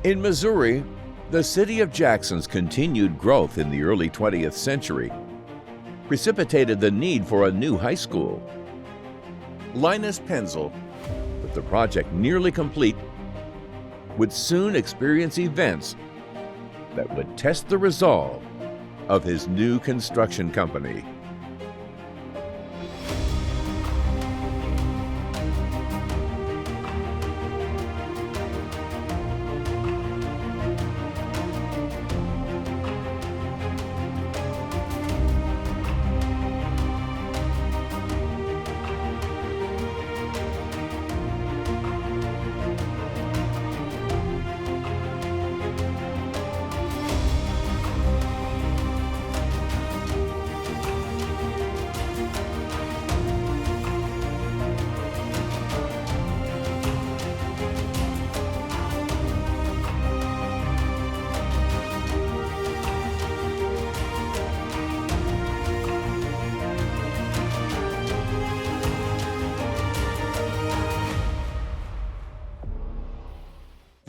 In Missouri, the city of Jackson's continued growth in the early 20th century precipitated the need for a new high school. Linus Penzel, with the project nearly complete, would soon experience events that would test the resolve of his new construction company.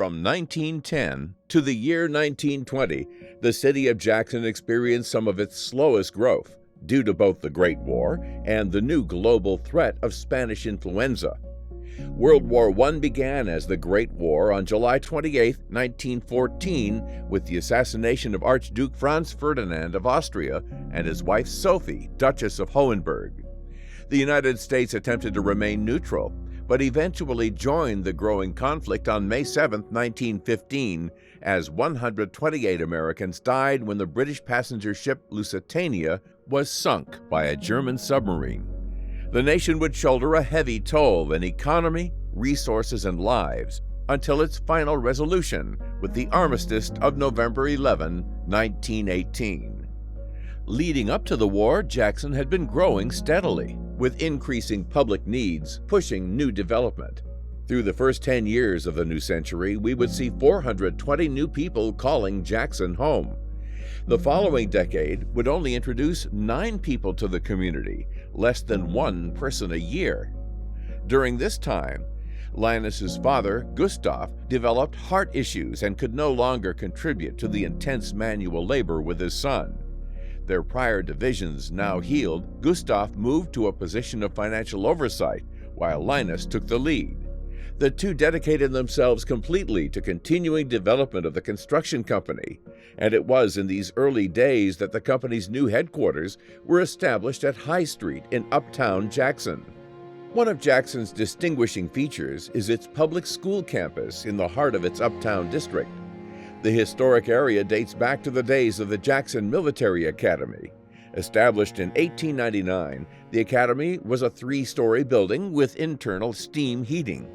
From 1910 to the year 1920, the city of Jackson experienced some of its slowest growth due to both the Great War and the new global threat of Spanish influenza. World War I began as the Great War on July 28, 1914, with the assassination of Archduke Franz Ferdinand of Austria and his wife Sophie, Duchess of Hohenberg. The United States attempted to remain neutral, but eventually joined the growing conflict on May 7, 1915, as 128 Americans died when the British passenger ship Lusitania was sunk by a German submarine. The nation would shoulder a heavy toll in economy, resources, and lives until its final resolution with the armistice of November 11, 1918. Leading up to the war, Jackson had been growing steadily, with increasing public needs pushing new development. Through the first 10 years of the new century, we would see 420 new people calling Jackson home. The following decade would only introduce 9 people to the community, less than 1 person a year. During this time, Linus's father, Gustav, developed heart issues and could no longer contribute to the intense manual labor with his son. Their prior divisions now healed, Gustav moved to a position of financial oversight, while Linus took the lead. The two dedicated themselves completely to continuing development of the construction company, and it was in these early days that the company's new headquarters were established at High Street in uptown Jackson. One of Jackson's distinguishing features is its public school campus in the heart of its uptown district. The historic area dates back to the days of the Jackson Military Academy. Established in 1899, the academy was a 3-story building with internal steam heating.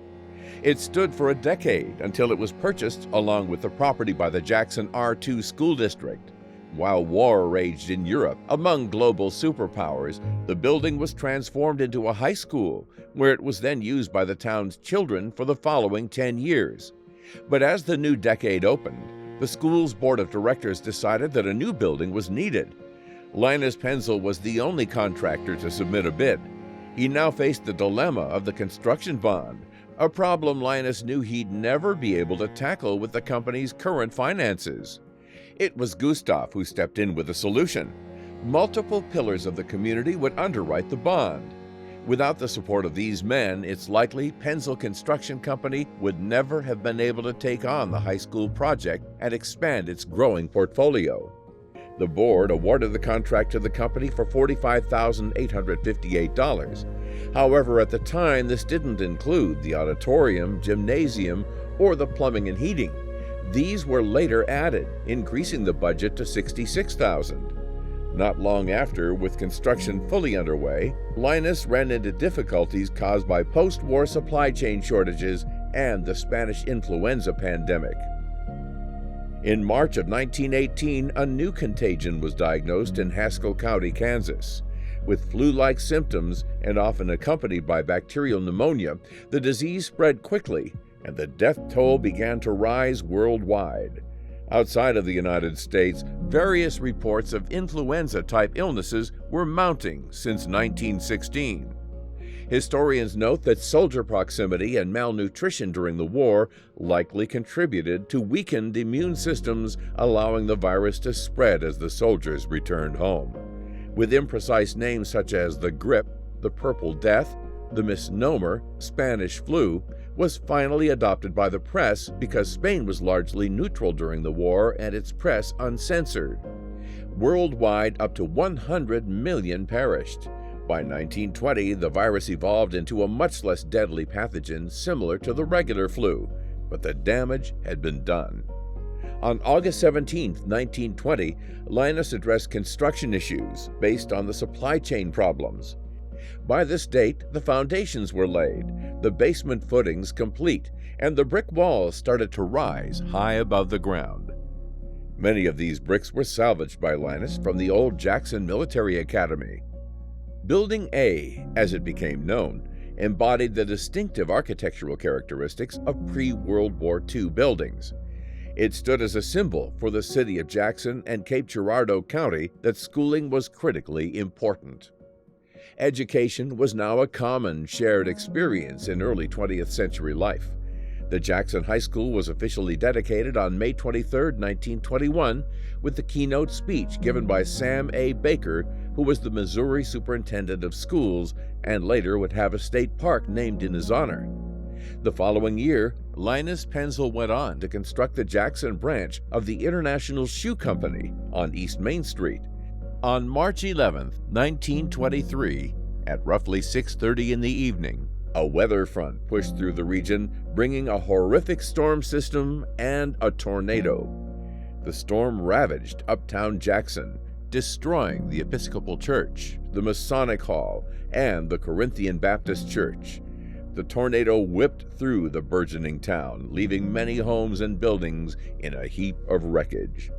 It stood for a decade until it was purchased along with the property by the Jackson R2 School District. While war raged in Europe among global superpowers, the building was transformed into a high school, where it was then used by the town's children for the following 10 years. But as the new decade opened, the school's board of directors decided that a new building was needed. Linus Penzel was the only contractor to submit a bid. He now faced the dilemma of the construction bond, a problem Linus knew he'd never be able to tackle with the company's current finances. It was Gustav who stepped in with a solution. Multiple pillars of the community would underwrite the bond. Without the support of these men, it's likely Penzel Construction Company would never have been able to take on the high school project and expand its growing portfolio. The board awarded the contract to the company for $45,858. However, at the time, this didn't include the auditorium, gymnasium, or the plumbing and heating. These were later added, increasing the budget to $66,000. Not long after, with construction fully underway, Linus ran into difficulties caused by post-war supply chain shortages and the Spanish influenza pandemic. In March of 1918, a new contagion was diagnosed in Haskell County, Kansas. With flu-like symptoms and often accompanied by bacterial pneumonia, the disease spread quickly, and the death toll began to rise worldwide. Outside of the United States, various reports of influenza-type illnesses were mounting since 1916. Historians note that soldier proximity and malnutrition during the war likely contributed to weakened immune systems, allowing the virus to spread as the soldiers returned home. With imprecise names such as the grip, the Purple Death, the misnomer Spanish flu was finally adopted by the press because Spain was largely neutral during the war and its press uncensored. Worldwide, up to 100 million perished. By 1920, the virus evolved into a much less deadly pathogen similar to the regular flu, but the damage had been done. On August 17, 1920, Linus addressed construction issues based on the supply chain problems. By this date, the foundations were laid, the basement footings complete, and the brick walls started to rise high above the ground. Many of these bricks were salvaged by Linus from the old Jackson Military Academy. Building A, as it became known, embodied the distinctive architectural characteristics of pre-World War II buildings. It stood as a symbol for the city of Jackson and Cape Girardeau County that schooling was critically important. Education was now a common, shared experience in early 20th century life. The Jackson High School was officially dedicated on May 23, 1921, with the keynote speech given by Sam A. Baker, who was the Missouri Superintendent of Schools and later would have a state park named in his honor. The following year, Linus Penzel went on to construct the Jackson branch of the International Shoe Company on East Main Street. On March 11, 1923, at roughly 6:30 in the evening, a weather front pushed through the region, bringing a horrific storm system and a tornado. The storm ravaged uptown Jackson, destroying the Episcopal Church, the Masonic Hall, and the Corinthian Baptist Church. The tornado whipped through the burgeoning town, leaving many homes and buildings in a heap of wreckage.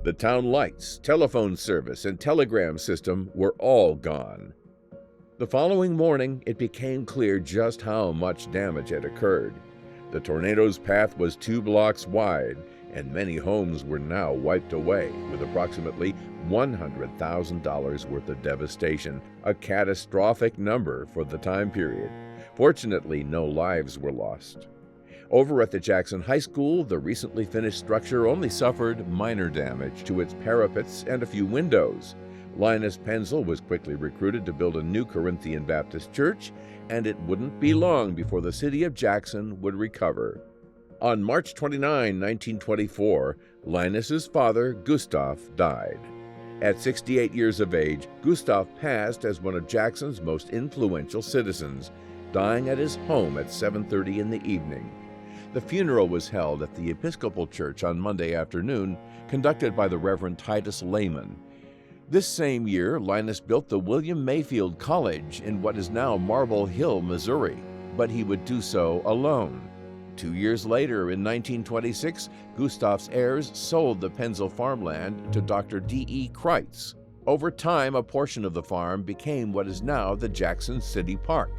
The town lights, telephone service, and telegram system were all gone. The following morning, it became clear just how much damage had occurred. The tornado's path was 2 blocks wide, and many homes were now wiped away, with approximately $100,000 worth of devastation, a catastrophic number for the time period. Fortunately, no lives were lost. Over at the Jackson High School, the recently finished structure only suffered minor damage to its parapets and a few windows. Linus Penzel was quickly recruited to build a new Corinthian Baptist church, and it wouldn't be long before the city of Jackson would recover. On March 29, 1924, Linus's father, Gustav, died. At 68 years of age, Gustav passed as one of Jackson's most influential citizens, dying at his home at 7:30 in the evening. The funeral was held at the Episcopal Church on Monday afternoon, conducted by the Reverend Titus Lehman. This same year, Linus built the William Mayfield College in what is now Marble Hill, Missouri, but he would do so alone. 2 years later, in 1926, Gustav's heirs sold the Penzel farmland to Dr. D.E. Kreitz. Over time, a portion of the farm became what is now the Jackson City Park.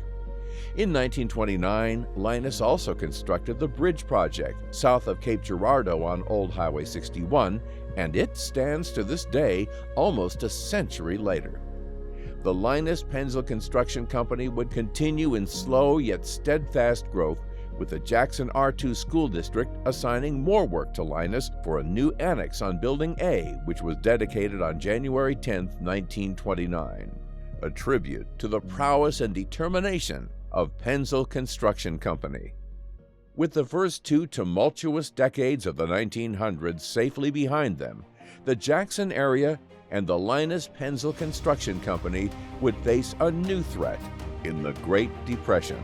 In 1929, Linus also constructed the bridge project south of Cape Girardeau on Old Highway 61, and it stands to this day almost a century later. The Linus Penzel Construction Company would continue in slow yet steadfast growth, with the Jackson R2 School District assigning more work to Linus for a new annex on Building A, which was dedicated on January 10, 1929. A tribute to the prowess and determination of Penzel Construction Company. With the first 2 tumultuous decades of the 1900s safely behind them, the Jackson area and the Linus Penzel Construction Company would face a new threat in the Great Depression.